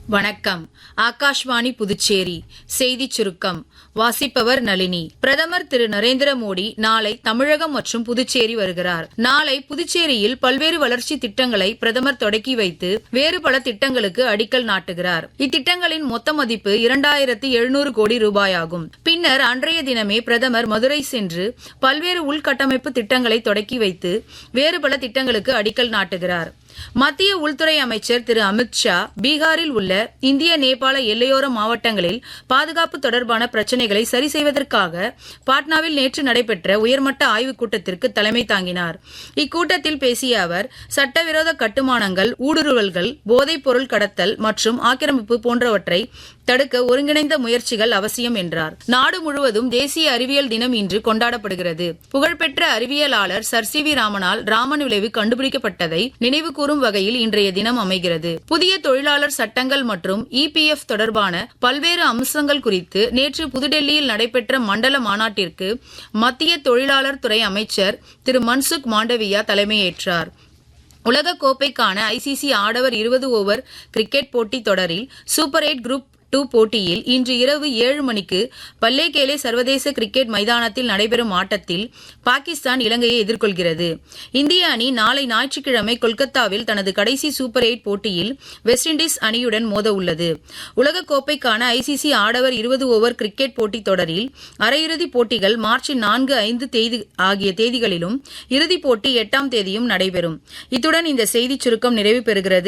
வணக்கம். ஆகாஷ்வாணி புதுச்சேரி செய்திச் சுருக்கம் வாசிப்பவர் நளினி. பிரதமர் திரு நரேந்திர மோடி நாளை தமிழகம் மற்றும் புதுச்சேரி வருகிறார். நாளை புதுச்சேரியில் பல்வேறு வளர்ச்சி திட்டங்களை பிரதமர் தொடக்கி வைத்து வேறு பல திட்டங்களுக்கு அடிக்கல் நாட்டுகிறார். இத்திட்டங்களின் மொத்த மதிப்பு 2700 கோடி ரூபாயாகும். பின்னர் அன்றைய தினமே பிரதமர் மதுரை சென்று பல்வேறு உள்கட்டமைப்பு திட்டங்களை தொடக்கி வைத்து வேறு பல திட்டங்களுக்கு அடிக்கல் நாட்டுகிறார். மத்திய உள்துறை அமைச்சர் திரு அமித் ஷா பீகாரில் உள்ள இந்திய நேபாள எல்லையோர மாவட்டங்களில் பாதுகாப்பு தொடர்பான பிரச்சினைகளை சரி செய்வதற்காக பாட்னாவில் நேற்று நடைபெற்ற உயர்மட்ட ஆய்வுக் கூட்டத்திற்கு தலைமை தாங்கினார். இக்கூட்டத்தில் பேசிய அவர், சட்டவிரோத கட்டுமானங்கள், ஊடுருவல்கள், போதைப் பொருள் கடத்தல் மற்றும் ஆக்கிரமிப்பு போன்றவற்றை தடுக்க ஒருங்கிணைந்த முயற்சிகள் அவசியம் என்றார். நாடு முழுவதும் தேசிய அறிவியல் தினம் இன்று கொண்டாடப்படுகிறது. புகழ்பெற்ற அறிவியலாளர் சர் சி வி ராமனால் ராமன் விளைவு கண்டுபிடிக்கப்பட்டதை நினைவு கூறும் வகையில் இன்றைய தினம் அமைகிறது. புதிய தொழிலாளர் சட்டங்கள் மற்றும் EPF தொடர்பான பல்வேறு அம்சங்கள் குறித்து நேற்று புதுடெல்லியில் நடைபெற்ற மண்டல மாநாட்டிற்கு மத்திய தொழிலாளர் துறை அமைச்சர் திரு மன்சுக் மாண்டவியா தலைமையேற்றார். உலகக் கோப்பைக்கான ICC ஆடவர் 20 ஓவர் கிரிக்கெட் போட்டித் தொடரில் சூப்பர் 8 குரூப் 2 போட்டியில் இன்று இரவு 7 மணிக்கு பல்லேகேலே சர்வதேச கிரிக்கெட் மைதானத்தில் நடைபெறும் ஆட்டத்தில் பாகிஸ்தான் இலங்கையை எதிர்கொள்கிறது. இந்திய அணி நாளை ஞாயிற்றுக்கிழமை கொல்கத்தாவில் தனது கடைசி சூப்பர் 8 போட்டியில் வெஸ்ட் இண்டீஸ் அணியுடன் மோத உள்ளது. உலகக் கோப்பைக்கான ICC ஆடவர் 20 ஓவர் கிரிக்கெட் போட்டித் தொடரில் அரையிறுதிப் போட்டிகள் மார்ச் 4, 5 ஆகிய தேதிகளிலும் இறுதிப் போட்டி 8ஆம் தேதியும் நடைபெறும். இத்துடன் இந்த செய்திச் சுருக்கம் நிறைவு பெறுகிறது.